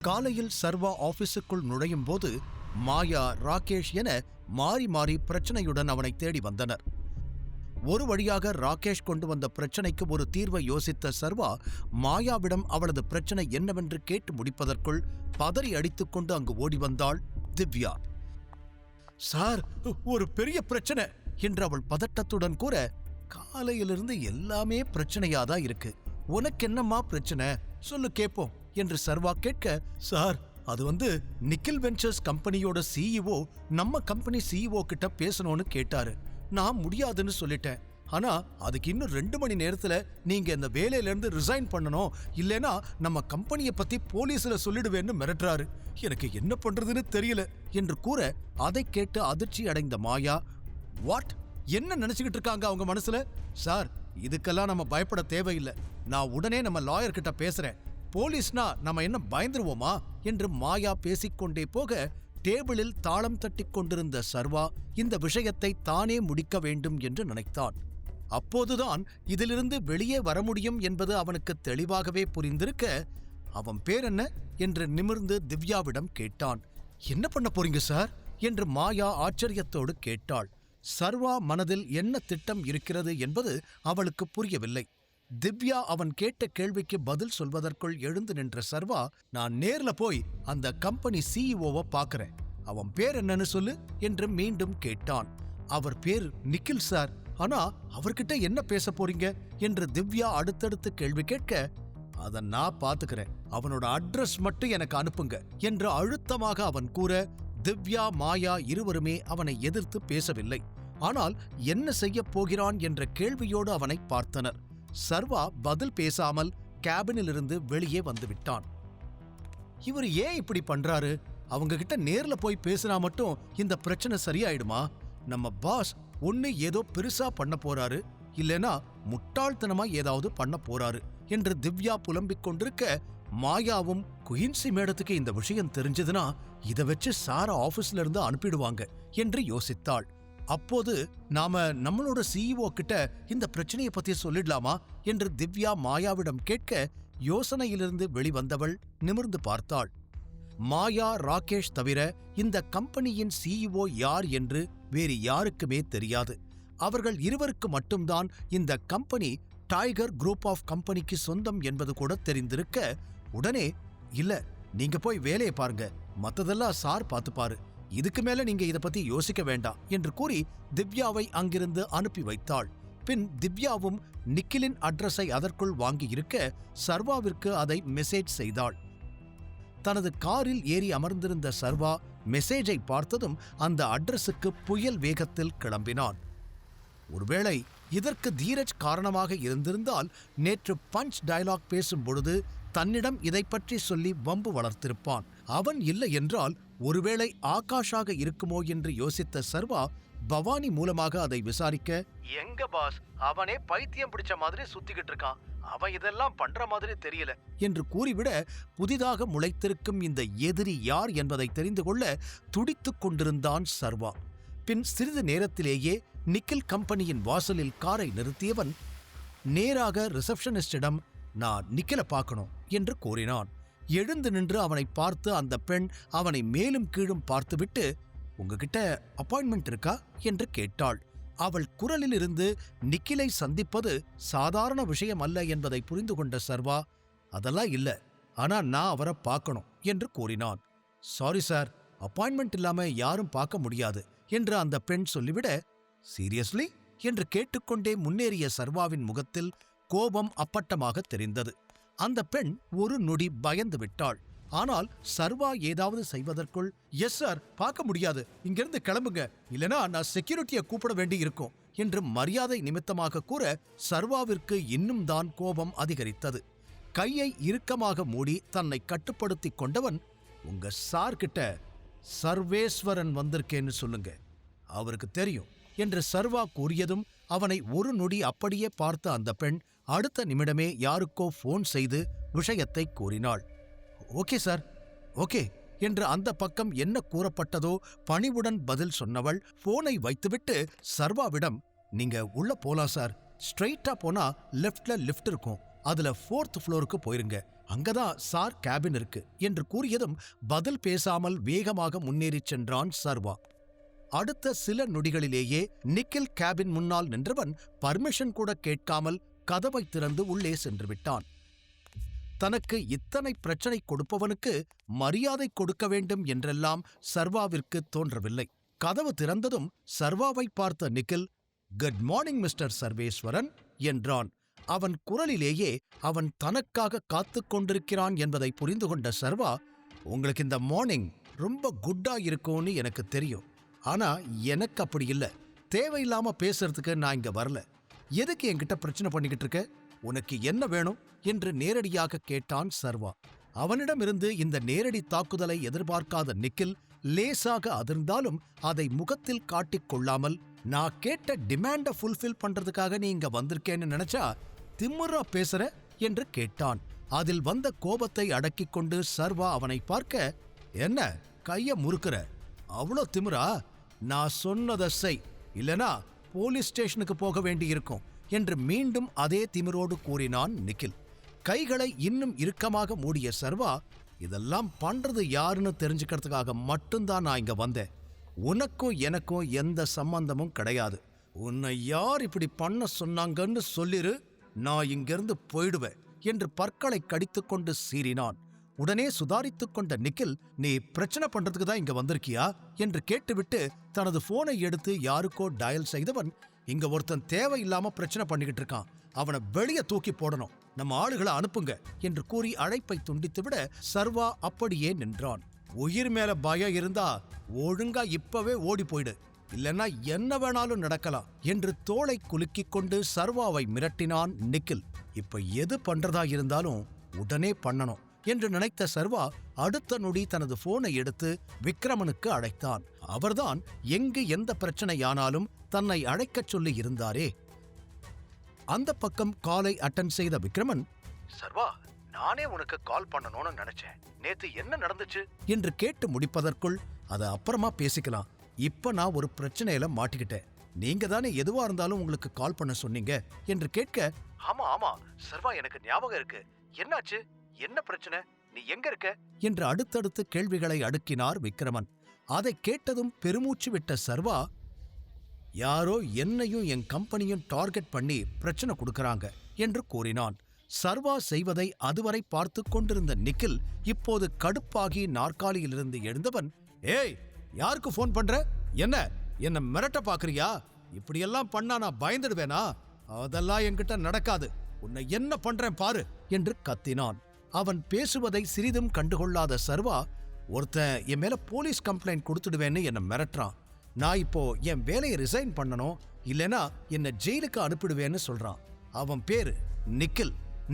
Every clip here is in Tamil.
காலையில் சர்வா ஆபீஸுக்குள் நுழையும் போது மாயா, ராகேஷ் என மாறி மாறி பிரச்சனையுடன் அவனை தேடி வந்தனர். ஒரு வழியாக ராகேஷ் கொண்டு வந்த பிரச்சனைக்கு ஒரு தீர்வை யோசித்த சர்வா மாயாவிடம் அவளது பிரச்சனை என்னவென்று கேட்டு முடிப்பதற்குள் பதறி அடித்துக்கொண்டு அங்கு ஓடி வந்தாள் திவ்யா. சார், ஒரு பெரிய பிரச்சனை என்று அவள் பதட்டத்துடன் கூற, காலையிலிருந்து எல்லாமே பிரச்சனையாதான் இருக்கு, உனக்கு என்னம்மா பிரச்சனை சொல்லு கேட்போம் என்று சர்வா கேட்க, சார் அது நிக்கில் வெஞ்சர்ஸ் கம்பெனியோட சிஇஓ நம்ம கம்பெனி சிஇஓ கிட்ட பேசணும்னு கேட்டாரு. நான் முடியாதுன்னு சொல்லிட்டேன். ஆனா அதுக்கு இன்னும் 2 மணி நேரத்துல நீங்க இந்த வேலையில இருந்து ரிசைன் பண்ணணும், இல்லைன்னா நம்ம கம்பெனியை பத்தி போலீஸ்ல சொல்லிடுவேன்னு மிரட்டுறாரு. எனக்கு என்ன பண்றதுன்னு தெரியல என்று கூற, அதை கேட்டு அதிர்ச்சி அடைந்த மாயா, வாட், என்ன நினைச்சுக்கிட்டு இருக்காங்க அவங்க மனசுல? சார், இதுக்கெல்லாம் நம்ம பயப்பட தேவையில்லை. நான் உடனே நம்ம லாயர் கிட்ட பேசுறேன். போலீஸ்னா நம்ம என்ன பயந்துருவோமா என்று மாயா பேசிக்கொண்டே போக, டேபிளில் தாளம் தட்டி கொண்டிருந்த சர்வா இந்த விஷயத்தை தானே முடிக்க வேண்டும் என்று நினைத்தான். அப்போதுதான் இதிலிருந்து வெளியே வர முடியும் என்பது அவனுக்கு தெளிவாகவே புரிந்திருக்க, அவன் பேர் என்ன என்று நிமிர்ந்து திவ்யாவிடம் கேட்டான். என்ன பண்ண போறீங்க சார் என்று மாயா ஆச்சரியத்தோடு கேட்டாள். சர்வா மனதில் என்ன திட்டம் இருக்கிறது என்பது அவளுக்கு புரியவில்லை. திவ்யா அவன் கேட்ட கேள்விக்கு பதில் சொல்வதற்குள் எழுந்து நின்ற சர்வா, நான் நேர்ல போய் அந்த கம்பெனி சிஇஓவை பார்க்கறேன், அவன் பேர் என்னன்னு சொல்லு என்று மீண்டும் கேட்டான். அவர் பேர் நிக்கில் சார், ஆனா அவர்கிட்ட என்ன பேச போறீங்க என்று திவ்யா அடுத்தடுத்து கேள்வி கேட்க, அத நான் பாத்துக்கிறேன், அவனோட அட்ரஸ் மட்டும் எனக்கு அனுப்புங்க என்று அழுத்தமாக அவன் கூற, திவ்யா, மாயா இருவருமே அவனை எதிர்த்து பேசவில்லை. ஆனால் என்ன செய்ய போகிறான் என்ற கேள்வியோடு அவனை பார்த்தனர். சர்வா பதில் பேசாமல் கேபினிலிருந்து வெளியே வந்துவிட்டான். இவர் ஏன் இப்படி பண்றாரு? அவங்க கிட்ட நேர்ல போய் பேசினா மட்டும் இந்த பிரச்சனை சரியாயிடுமா? நம்ம பாஸ் ஒன்னு ஏதோ பெருசா பண்ண போறாரு, இல்லைனா முட்டாள்தனமா ஏதாவது பண்ண போறாரு என்று திவ்யா புலம்பிக் கொண்டிருக்க, மாயாவும் குயின்சி மேடத்துக்கு இந்த விஷயம் தெரிஞ்சதுன்னா இதை வச்சு சாரா ஆபீஸ்ல இருந்து அனுப்பிடுவாங்க என்று யோசித்தாள். அப்போது நாம நம்மளோட சிஇஓ கிட்ட இந்த பிரச்சனையை பத்தி சொல்லிடலாமா என்று திவ்யா மாயாவிடம் கேட்க, யோசனையிலிருந்து வெளிவந்தவள் நிமிர்ந்து பார்த்தாள். மாயா, ராகேஷ் தவிர இந்த கம்பெனியின் சிஇஓ யார் என்று வேறு யாருக்குமே தெரியாது. அவர்கள் இருவருக்கு மட்டும்தான் இந்த கம்பெனி டைகர் குரூப் ஆஃப் கம்பெனிக்கு சொந்தம் என்பது கூட தெரிந்திருக்க, உடனே இல்ல, நீங்க போய் வேலையை பாருங்க, மத்ததெல்லாம் சார் பார்த்துப்பாரு, இதுக்கு மேல நீங்க இதை பத்தி யோசிக்க வேண்டாம் என்று கூறி திவ்யாவை அங்கிருந்து அனுப்பி வைத்தாள். பின் திவ்யாவும் நிக்கிலின் அட்ரஸை அதற்குள் வாங்கி இருக்க, சர்வாவிற்கு அதை மெசேஜ் செய்தாள். தனது காரில் ஏறி அமர்ந்திருந்த சர்வா மெசேஜை பார்த்ததும் அந்த அட்ரஸுக்கு புயல் வேகத்தில் கிளம்பினான். ஒருவேளை இதற்கு தீரஜ் காரணமாக இருந்திருந்தால் நேற்று பஞ்ச் டயலாக் பேசும் பொழுது தன்னிடம் இதை பற்றி சொல்லி வம்பு வளர்த்திருப்பான். அவன் இல்லை என்றால் ஒருவேளை ஆகாஷாக இருக்குமோ என்று யோசித்த சர்வா பவானி மூலமாக அதை விசாரிக்க, எங்க பாஸ், அவனே பைத்தியம் பிடிச்ச மாதிரி சுத்திக்கிட்டு இருக்கான், அவன் இதெல்லாம் பண்ற மாதிரி தெரியல என்று கூறிவிட, புதிதாக முளைத்திருக்கும் இந்த எதிரி யார் என்பதை தெரிந்து கொள்ள துடித்துக் கொண்டிருந்தான் சர்வா. பின் சிறிது நேரத்திலேயே நிக்கில் கம்பெனியின் வாசலில் காரை நிறுத்தியவன் நேராக ரிசப்ஷனிஸ்டிடம், நான் நிக்கில பார்க்கணும் என்று கூறினான். எழுந்து நின்று அவனை பார்த்து அந்த பெண் அவனை மேலும் கீழும் பார்த்துவிட்டு, உங்ககிட்ட அப்பாயின்மெண்ட் இருக்கா என்று கேட்டாள். அவள் குரலில் இருந்து நிக்கிலை சந்திப்பது சாதாரண விஷயம் அல்ல என்பதை புரிந்து கொண்ட சர்வா, அதெல்லாம் இல்ல, ஆனா நான் அவரை பார்க்கணும் என்று கூறினான். சாரி சார், அப்பாயின்மெண்ட் இல்லாம யாரும் பார்க்க முடியாது என்று அந்த பெண் சொல்லிவிட, சீரியஸ்லி என்று கேட்டுக்கொண்டே முன்னேறிய சர்வாவின் முகத்தில் கோபம் அப்பட்டமாக தெரிந்தது. அந்த பெண் ஒரு நொடி பயந்து விட்டாள். ஆனால் சர்வா ஏதாவது செய்வதற்குள், எஸ் சார், பார்க்க முடியாது, இங்கிருந்து கிளம்புங்க, இல்லனா நான் செக்யூரிட்டியை கூப்பிட வேண்டி இருக்கும் என்று மரியாதை நிமித்தமாக கூற, சர்வாவிற்கு இன்னும் தான் கோபம் அதிகரித்தது. கையை இறுக்கமாக மூடி தன்னை கட்டுப்படுத்தி கொண்டவன், உங்க சார் கிட்ட சர்வேஸ்வரன் வந்திருக்கேன்னு சொல்லுங்க, அவருக்கு தெரியும் என்று சர்வா கூறியதும் அவனை ஒரு நொடி அப்படியே பார்த்த அந்த பெண் அடுத்த நிமிடமே யாருக்கோ போன் செய்து விஷயத்தை கூறினாள். ஓகே சார், ஓகே என்று அந்த பக்கம் என்ன கூறப்பட்டதோ பணிவுடன் பதில் சொன்னவள் போனை வைத்துவிட்டு சர்வாவிடம், நீங்க உள்ள போலாம் சார், ஸ்ட்ரெயிட்டா போனா லெஃப்ட்ல லிஃப்ட் இருக்கும், அதுல 4th ஃப்ளோருக்கு போயிருங்க, அங்கதான் சார் கேபின் இருக்கு என்று கூறியதும் பதில் பேசாமல் வேகமாக முன்னேறிச் சென்றான் சர்வா. அடுத்த சில நொடிகளிலேயே நிக்கில் கேபின் முன்னால் நின்றவன் பர்மிஷன் கூட கேட்காமல் கதவை திறந்து உள்ளே சென்று விட்டான். தனக்கு இத்தனை பிரச்சனை கொடுப்பவனுக்கு மரியாதை கொடுக்க வேண்டும் என்றெல்லாம் சர்வாவிற்கு தோன்றவில்லை. கதவு திறந்ததும் சர்வாவை பார்த்த நிக்கில், "குட் மார்னிங் மிஸ்டர் சர்வேஸ்வரன்" என்றான். அவன் குரலிலேயே அவன் தனக்காக காத்து கொண்டிருக்கிறான் என்பதை புரிந்து கொண்ட சர்வா, "உங்களுக்கு இந்த மார்னிங் ரொம்ப குட்டா இருக்கும்னு எனக்கு தெரியும். ஆனா எனக்கு அப்படி இல்ல. தேவையில்லாம பேசுறதுக்கு நான் இங்க வரல. எதுக்கு என்கிட்ட பிரச்சனை பண்ணிக்கிட்டு இருக்க? உனக்கு என்ன வேணும் என்று நேரடியாக கேட்டான் சர்வா. அவனிடமிருந்து இந்த நேரடி தாக்குதலை எதிர்பார்க்காத நிக்கில் லேசாக அதிர்ந்தாலும் அதை முகத்தில் காட்டிக் கொள்ளாமல், "நான் கேட்ட டிமாண்ட ஃபுல்ஃபில் பண்றதுக்காக நீ இங்க வந்திருக்கேன்னு நினைச்சா திமிரா பேசுற" என்று கேட்டான். அதில் வந்த கோபத்தை அடக்கிக் கொண்டு சர்வா அவனை பார்க்க, "என்ன கைய முறுக்குற? அவ்வளோ திமிரா? நான் சொன்னதை செய், இல்லனா போலீஸ் ஸ்டேஷனுக்கு போக வேண்டியிருக்கும்" என்று மீண்டும் அதே திமிரோடு கூறினான் நிக்கில். கைகளை இன்னும் இறுக்கமாக மூடிய சர்வா, "இதெல்லாம் பண்றது யாருன்னு தெரிஞ்சுக்கிறதுக்காக மட்டும்தான் நான் இங்க வந்தேன். உனக்கும் எனக்கும் எந்த சம்பந்தமும் கிடையாது. உன்னை யார் இப்படி பண்ண சொன்னாங்கன்னு சொல்லிரு, நான் இங்கிருந்து போயிடுவேன்" என்று பற்களை கடித்துக்கொண்டு சீறினான். உடனே சுதாரித்துக் கொண்ட நிக்கில், "நீ பிரச்சனை பண்றதுக்கு தான் இங்க வந்திருக்கியா?" என்று கேட்டுவிட்டு தனது போனை எடுத்து யாருக்கோ டயல் செய்தவன், "இங்க ஒருத்தன் தேவையில்லாம பிரச்சனை பண்ணிக்கிட்டு இருக்கான். அவனை வெளியே தூக்கி போடணும். நம்ம ஆளுகளை அனுப்புங்க" என்று கூறி அழைப்பை துண்டித்துவிட சர்வா அப்படியே நின்றான். "உயிர் மேல பயம் இருந்தா ஒழுங்கா இப்பவே ஓடி போயிடு, இல்லைன்னா என்ன வேணாலும் நடக்கலாம்" என்று தோளை குலுக்கிக் கொண்டு சர்வாவை மிரட்டினான் நிக்கில். இப்ப எது பண்றதா இருந்தாலும் உடனே பண்ணணும் என்று நினைத்த சர்வா அடுத்த நொடி தனது போனை எடுத்து விக்ரமனுக்கு அழைத்தான். அவர்தான் எங்கு எந்த பிரச்சனையானாலும் தன்னை அழைக்கச் சொல்லி இருந்தாரே. அந்த பக்கம் காலை அட்டன் செய்த விக்ரமன், "சர்வா, நானே உனக்கு கால் பண்ணணும்னு நினைச்சேன். நேத்து என்ன நடந்துச்சு?" என்று கேட்டு முடிப்பதற்குள், "அதை அப்புறமா பேசிக்கலாம். இப்ப நான் ஒரு பிரச்சனையில மாட்டிக்கிட்டேன். நீங்க தானே எதுவா இருந்தாலும் உங்களுக்கு கால் பண்ண சொன்னீங்க" என்று கேட்க, "ஆமா ஆமா சர்வா, எனக்கு ஞாபகம் இருக்கு. என்னாச்சு? என்ன பிரச்சனை? நீ எங்க இருக்க?" என்று அடுத்தடுத்து கேள்விகளை அடுக்கினார் விக்ரமன். அதை கேட்டதும் பெருமூச்சு விட்ட சர்வா, "யாரோ என்னையும் என் கம்பெனியும் டார்கெட் பண்ணி பிரச்சனை கொடுக்கறாங்க" என்று கூறினான். சர்வா செய்வதை அதுவரை பார்த்து கொண்டிருந்த நிக்கில் இப்போது கடுப்பாகி நாற்காலியிலிருந்து எழுந்தவன், "ஏய், யாருக்கு போன் பண்ற? என்ன மிரட்ட பாக்குறியா? இப்படியெல்லாம் பண்ணா நான் பயந்துடுவேனா? அதெல்லாம் என்கிட்ட நடக்காது. உன்னை என்ன பண்றேன் பாரு" என்று கத்தினான். அவன் பேசுவதை சிறிதும் கண்டுகொள்ளாத சர்வா, "ஒருத்தன் என் மேல போலீஸ் கம்ப்ளைண்ட் கொடுத்துடுவேன்னு என்ன மிரட்டுறான். நான் இப்போ என் வேலையை ரிசைன் பண்ணணும், இல்லைனா என்ன ஜெயிலுக்கு அனுப்பிடுவேன்னு சொல்றான். அவன் பேரு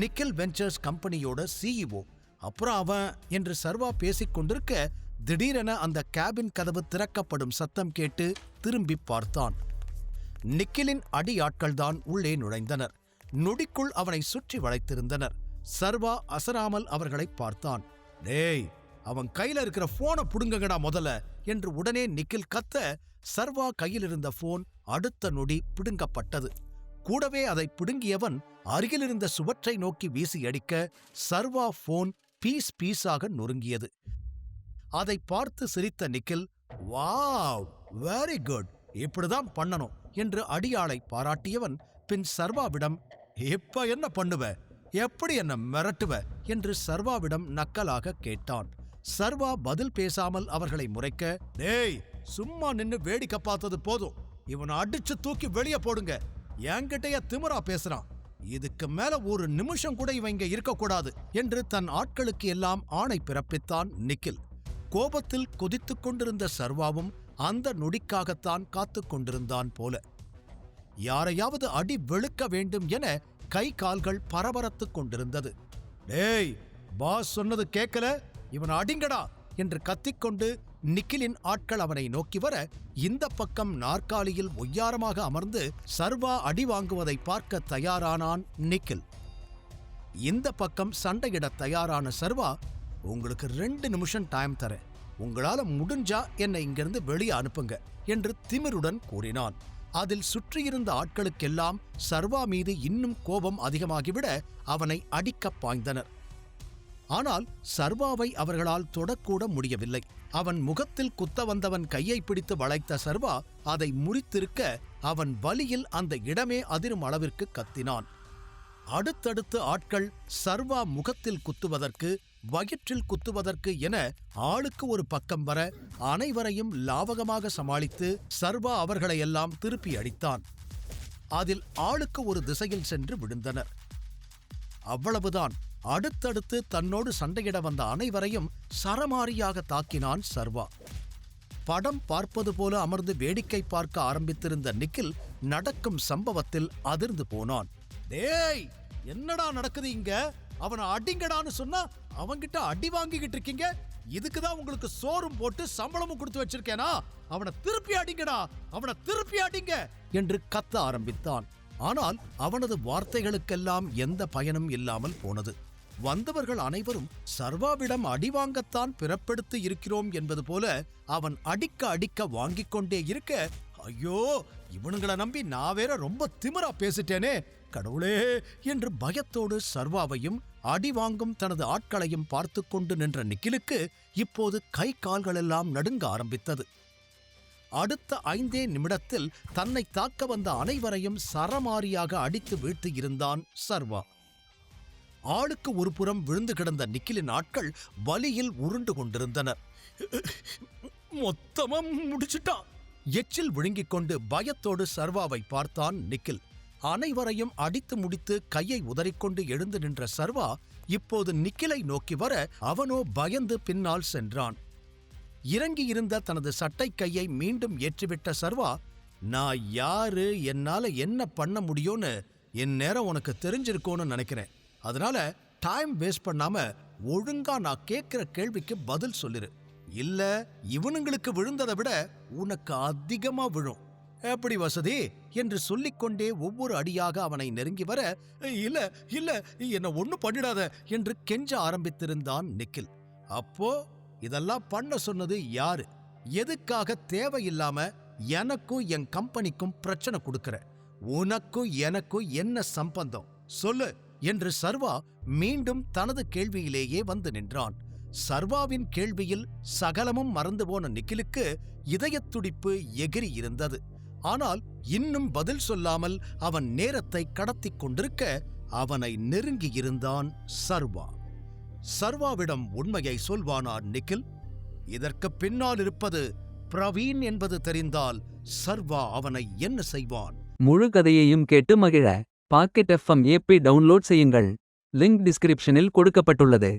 நிக்கில் வெஞ்சர்ஸ் கம்பெனியோட CEO. அப்புறம் அவன்" என்று சர்வா பேசிக் கொண்டிருக்க திடீரென அந்த கேபின் கதவு திறக்கப்படும் சத்தம் கேட்டு திரும்பி பார்த்தான். நிக்கிலின் அடியாட்கள்தான் உள்ளே நுழைந்தனர். நொடிக்குள் அவனை சுற்றி வளைத்திருந்தனர். சர்வா அசராமல் அவர்களை பார்த்தான். "டேய், அவன் கையில இருக்கிற போனை புடுங்கடா முதல்ல" என்று உடனே நிக்கில் கத்த, சர்வா கையில் இருந்த போன் அடுத்த நொடி பிடுங்கப்பட்டது. கூடவே அதை பிடுங்கியவன் அருகிலிருந்த சுவற்றை நோக்கி வீசி அடிக்க சர்வா போன் பீஸாக நொறுங்கியது. அதை பார்த்து சிரித்த நிக்கில், "வாவ், வெரி குட், இப்படிதான் பண்ணணும்" என்று அடியாளை பாராட்டியவன் பின் சர்வாவிடம், "இப்ப என்ன பண்ணுவ? எப்படி என்ன மிரட்டுவ?" என்று சர்வாவிடம் நக்கலாக கேட்டான். சர்வா பதில் பேசாமல் அவர்களை முறைக்க, "டேய், சும்மா நின்னு வேடிக்கை பார்த்தது போதும். இவனை அடிச்சு தூக்கி வெளியே போடுங்க. என்கிட்டயே திமிரா பேசுறான். இதுக்கு மேல ஒரு நிமிஷம் கூட இவன் இங்க இருக்கக்கூடாது" என்று தன் ஆட்களுக்கு எல்லாம் ஆணை பிறப்பித்தான் நிக்கில். கோபத்தில் கொதித்துக் கொண்டிருந்த சர்வாவும் அந்த நொடிக்காகத்தான் காத்துக் கொண்டிருந்தான் போல. யாரையாவது அடி வெளுக்க வேண்டும் என கை கால்கள் பரபரத்துக் கொண்டிருந்தது. "டேய், பாஸ் சொன்னது கேட்கல, இவனை அடிங்கடா" என்று கத்திக்கொண்டு நிக்கிலின் ஆட்கள் அவனை நோக்கி வர, இந்த பக்கம் நாற்காலியில் ஒய்யாரமாக அமர்ந்து சர்வா அடி வாங்குவதை பார்க்க தயாரானான் நிக்கில். இந்த பக்கம் சண்டையிட தயாரான சர்வா, "உங்களுக்கு 2 நிமிஷம் டைம் தரேன். உங்களால முடிஞ்சா என்னை இங்கிருந்து வெளியே அனுப்புங்க" என்று திமிருடன் கூறினான். அதில் சுற்றியிருந்த ஆட்களுக்கெல்லாம் சர்வா மீது இன்னும் கோபம் அதிகமாகிவிட அவனை அடிக்கப் பாய்ந்தனர். ஆனால் சர்வாவை அவர்களால் தொடக்கூட முடியவில்லை. அவன் முகத்தில் குத்த வந்தவன் கையை பிடித்து வளைத்த சர்வா அதை முறித்திருக்க அவன் வலியில் அந்த இடமே அதிரும் அளவிற்கு கத்தினான். அடுத்தடுத்து ஆட்கள் சர்வா முகத்தில் குத்துவதற்கு, வயிற்றில் குத்துவதற்கு என ஆளுக்கு ஒரு பக்கம் வர அனைவரையும் லாவகமாக சமாளித்து சர்வா அவர்களையெல்லாம் திருப்பி அடித்தான். அதில் ஆளுக்கு ஒரு திசையில் சென்று விழுந்தனர். அவ்வளவுதான். அடுத்தடுத்து தன்னோடு சண்டையிட வந்த அனைவரையும் சரமாரியாக தாக்கினான் சர்வா. படம் பார்ப்பது போல அமர்ந்து வேடிக்கை பார்க்க ஆரம்பித்திருந்த நிக்கில் நடக்கும் சம்பவத்தில் அதிர்ந்து போனான். டேய், என்னடா நடக்குது இங்க? அவனை அடிங்கடான்னு சொன்னா அவன்கிட்ட அடி வாங்கிக்கிட்டு இருக்கீங்க. இதுக்குதான் உங்களுக்கு சோறும் போட்டு சம்பளமும் கொடுத்து வச்சிருக்கேனா? அவனை திருப்பி அடிங்கடா, அவனை திருப்பி அடிங்க என்று கத்த ஆரம்பித்தான். ஆனால் அவனது வார்த்தைகளுக்கெல்லாம் எந்த பயனும் இல்லாமல் போனது. வந்தவர்கள் அனைவரும் சர்வாவிடம் அடிவாங்கத்தான் பிறப்பெடுத்து இருக்கிறோம் என்பது போல அவன் அடிக்க அடிக்க வாங்கிக் கொண்டே இருக்க, ஐயோ, இவனுங்களை நம்பி நான் வேற ரொம்ப திமிரா பேசிட்டேனே, கடவுளே என்று பயத்தோடு சர்வாவையும் அடிவாங்கும் தனது ஆட்களையும் பார்த்து கொண்டு நின்ற நிக்கிலுக்கு இப்போது கை கால்களெல்லாம் நடுங்க ஆரம்பித்தது. அடுத்த 5 நிமிடத்தில் தன்னை தாக்க வந்த அனைவரையும் சரமாரியாக அடித்து வீழ்த்தி இருந்தான் சர்வா. ஆளுக்கு ஒரு புறம் விழுந்து கிடந்த நிக்கிலின் ஆட்கள் வலியில் உருண்டு கொண்டிருந்தனர். மொத்தமா முடிச்சுட்டா! எச்சில் விழுங்கிக் கொண்டு பயத்தோடு சர்வாவை பார்த்தான் நிக்கில். அனைவரையும் அடித்து முடித்து கையை உதறிக்கொண்டு எழுந்து நின்ற சர்வா இப்போது நிக்கிலை நோக்கி வர அவனோ பயந்து பின்னால் சென்றான். இறங்கியிருந்த தனது சட்டை கையை மீண்டும் ஏற்றிவிட்ட சர்வா, நான் யாரு, என்னால என்ன பண்ண முடியும்னு இந்நேரம் உனக்கு தெரிஞ்சிருக்கோன்னு நினைக்கிறேன். அதனால டைம் வேஸ்ட் பண்ணாம ஒழுங்கா நான் கேட்கிற கேள்விக்கு பதில் சொல்லிரு. இல்ல இவனுங்களுக்கு விழுந்ததை விட உனக்கு அதிகமா விழும். எப்படி வசதி என்று சொல்லிக்கொண்டே ஒவ்வொரு அடியாக அவனை நெருங்கி வர, இல்ல இல்ல என்ன ஒண்ணும் பண்ணிடாத என்று கெஞ்ச ஆரம்பித்திருந்தான் நிக்கில். அப்போ இதெல்லாம் பண்ண சொன்னது யாரு? எதுக்காக தேவையில்லாம எனக்கும் என் கம்பெனிக்கும் பிரச்சனை கொடுக்கிற? உனக்கும் எனக்கும் என்ன சம்பந்தம் சொல்லு என்று சர்வா மீண்டும் தனது கேள்வியிலேயே வந்து நின்றான். சர்வாவின் கேள்வியில் சகலமும் மறந்து போன நிக்கிலுக்கு இதயத் துடிப்பு எகிரி இருந்தது. ஆனால் இன்னும் பதில் சொல்லாமல் அவன் நேரத்தை கடத்திக் கொண்டிருக்க அவனை நெருங்கியிருந்தான் சர்வா. சர்வாவிடம் உண்மையை சொல்வானா நிக்கில்? இதற்கு பின்னால் இருப்பது பிரவீன் என்பது தெரிந்தால் சர்வா அவனை என்ன செய்வான்? முழு கதையையும் கேட்டு மகிழ பாக்கெட் FM ஆப்பை டவுன்லோட் செய்யுங்கள். லிங்க் டிஸ்கிரிப்ஷனில் கொடுக்கப்பட்டுள்ளது.